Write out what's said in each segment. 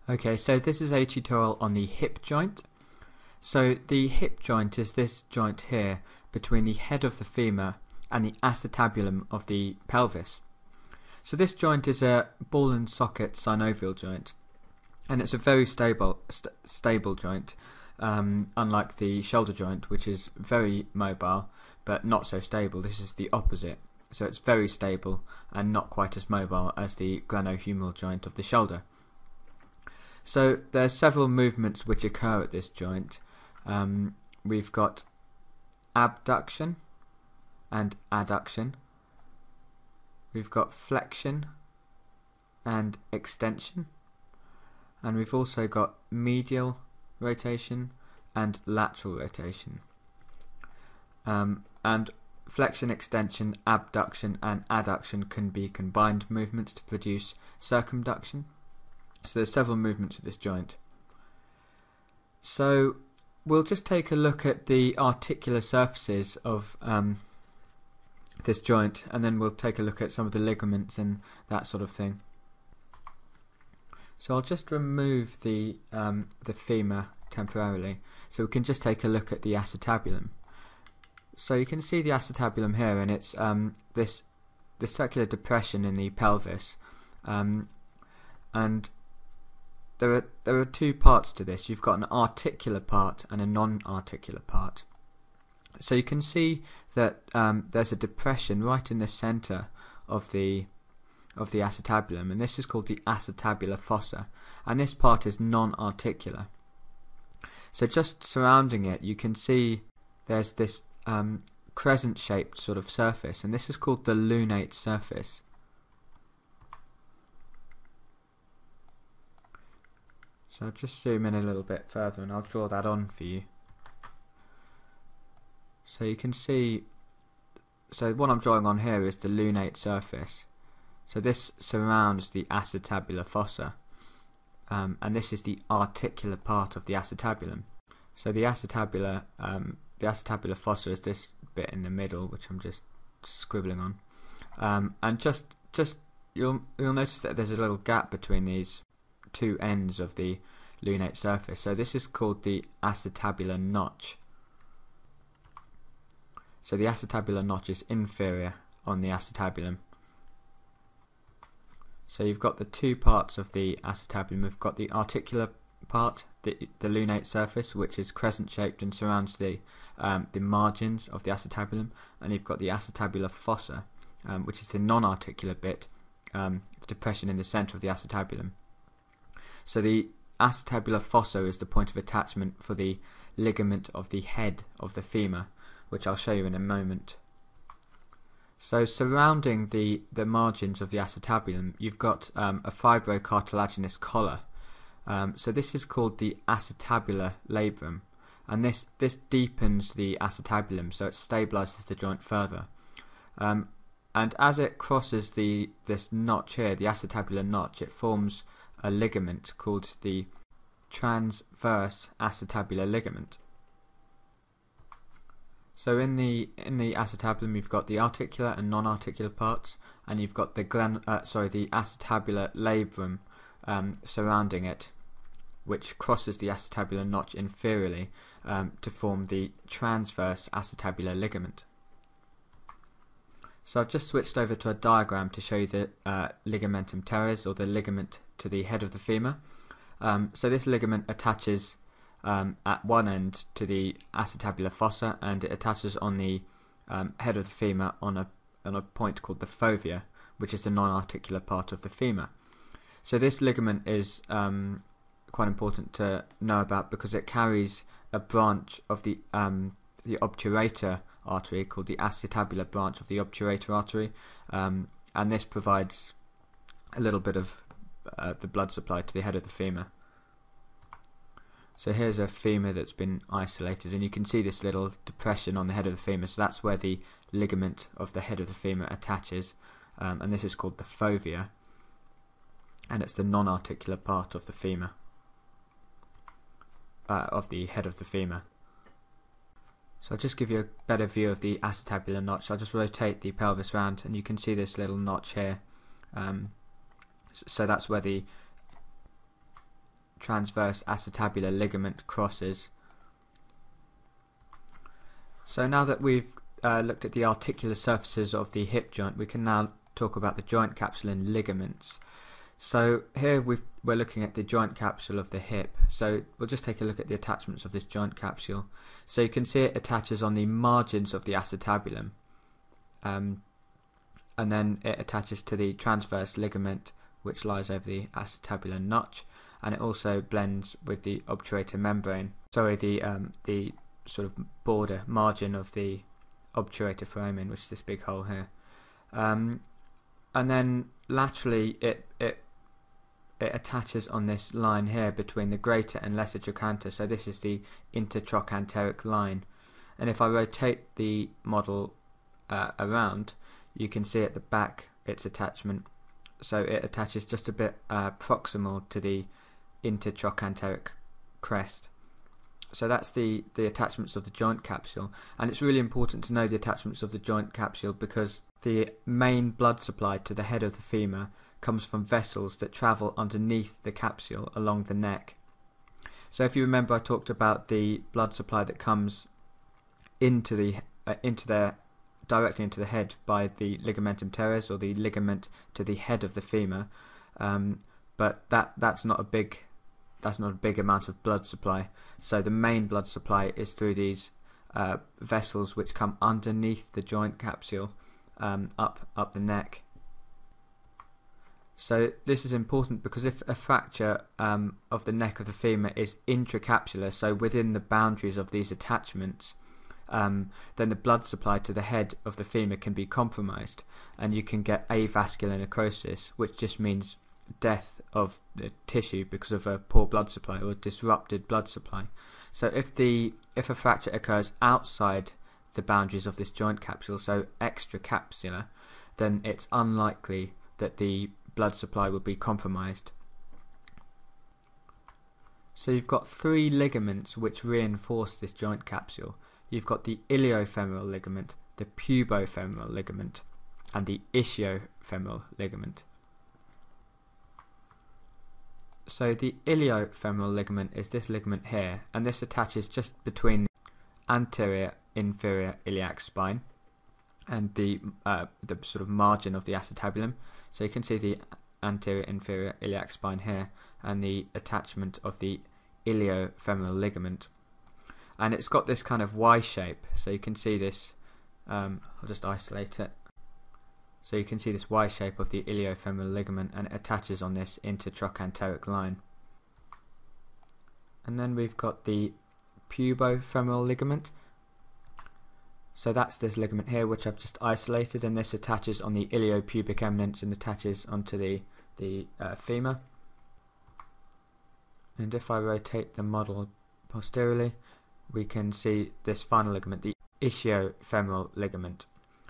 Okay, so this is a tutorial on the hip joint. So the hip joint is this joint here between the head of the femur and the acetabulum of the pelvis. So this joint is a ball and socket synovial joint, and it's a very stable joint, unlike the shoulder joint, which is very mobile but not so stable. This is the opposite. So it's very stable and not quite as mobile as the glenohumeral joint of the shoulder. So there's several movements which occur at this joint. We've got abduction and adduction. We've got flexion and extension. And we've also got medial rotation and lateral rotation. And flexion, extension, abduction and adduction can be combined movements to produce circumduction. So there's several movements of this joint. So we'll just take a look at the articular surfaces of this joint, and then we'll take a look at some of the ligaments and that sort of thing. So I'll just remove the femur temporarily, so we can just take a look at the acetabulum. So you can see the acetabulum here, and it's this circular depression in the pelvis, and there are two parts to this. You've got an articular part and a non-articular part. So you can see that there's a depression right in the center of the acetabulum, and this is called the Acetabular Fossa, and this part is non-articular. So just surrounding it, you can see there's this crescent-shaped sort of surface, and this is called the Lunate Surface. So I'll just zoom in a little bit further and I'll draw that on for you. So you can see, so what I'm drawing on here is the lunate surface. So this surrounds the acetabular fossa, and this is the articular part of the acetabulum. So the acetabular fossa is this bit in the middle, which I'm just scribbling on, and just you'll notice that there's a little gap between these two ends of the lunate surface. So this is called the acetabular notch. So the acetabular notch is inferior on the acetabulum. So you've got the two parts of the acetabulum. We've got the articular part, the lunate surface, which is crescent shaped and surrounds the margins of the acetabulum, and you've got the acetabular fossa, which is the non-articular bit, the depression in the center of the acetabulum. So the acetabular fossa is the point of attachment for the ligament of the head of the femur, which I'll show you in a moment. So surrounding the margins of the acetabulum, you've got a fibrocartilaginous collar. So this is called the Acetabular Labrum, and this deepens the acetabulum, so it stabilizes the joint further. And as it crosses this notch here, the acetabular notch, it forms a ligament called the Transverse Acetabular Ligament. So in the acetabulum, you've got the articular and non-articular parts, and you've got the acetabular labrum surrounding it, which crosses the acetabular notch inferiorly to form the transverse acetabular ligament. So I've just switched over to a diagram to show you the Ligamentum Teres, or the ligament to the head of the femur. So this ligament attaches at one end to the acetabular fossa, and it attaches on the head of the femur on a point called the fovea, which is the non-articular part of the femur. So this ligament is quite important to know about because it carries a branch of the obturator artery called the acetabular branch of the obturator artery, and this provides a little bit of the blood supply to the head of the femur. So here's a femur that's been isolated, and you can see this little depression on the head of the femur, so that's where the ligament of the head of the femur attaches, and this is called the fovea, and it's the non-articular part of the femur, of the head of the femur. So I'll just give you a better view of the acetabular notch. I'll just rotate the pelvis round, and you can see this little notch here. So that's where the transverse acetabular ligament crosses. So now that we've looked at the articular surfaces of the hip joint, we can now talk about the joint capsule and ligaments. So here we're looking at the joint capsule of the hip. So we'll just take a look at the attachments of this joint capsule. So you can see it attaches on the margins of the acetabulum, and then it attaches to the transverse ligament which lies over the acetabular notch, and it also blends with the obturator membrane. Sorry, the sort of border margin of the obturator foramen, which is this big hole here. And then laterally it attaches on this line here between the greater and lesser trochanter. So this is the intertrochanteric line, and if I rotate the model around, you can see at the back its attachment. So it attaches just a bit proximal to the intertrochanteric crest. So that's the attachments of the joint capsule, and it's really important to know the attachments of the joint capsule because the main blood supply to the head of the femur comes from vessels that travel underneath the capsule along the neck. So if you remember, I talked about the blood supply that comes directly into the head by the Ligamentum Teres, or the ligament to the head of the femur, but that's not a big amount of blood supply. So the main blood supply is through these vessels which come underneath the joint capsule, up the neck. So this is important because if a fracture of the neck of the femur is intracapsular, so within the boundaries of these attachments, then the blood supply to the head of the femur can be compromised, and you can get avascular necrosis, which just means death of the tissue because of a poor blood supply or disrupted blood supply. So if a fracture occurs outside the boundaries of this joint capsule, so extracapsular, then it's unlikely that the blood supply will be compromised. So you've got three ligaments which reinforce this joint capsule. You've got the Iliofemoral Ligament, the Pubofemoral Ligament, and the Ischiofemoral Ligament. So the Iliofemoral Ligament is this ligament here, and this attaches just between the anterior inferior iliac spine and the sort of margin of the acetabulum. So you can see the anterior inferior iliac spine here and the attachment of the Iliofemoral Ligament, and it's got this kind of Y shape. So you can see this, I'll just isolate it. So you can see this Y shape of the Iliofemoral Ligament, and it attaches on this intertrochanteric line. And then we've got the Pubofemoral Ligament. So that's this ligament here which I've just isolated, and this attaches on the iliopubic eminence and attaches onto the femur. And if I rotate the model posteriorly, we can see this final ligament, the Ischiofemoral Ligament.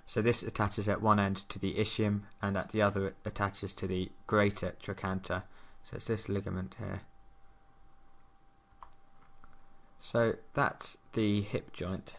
So this attaches at one end to the ischium, and at the other it attaches to the greater trochanter. So it's this ligament here. So that's the hip joint.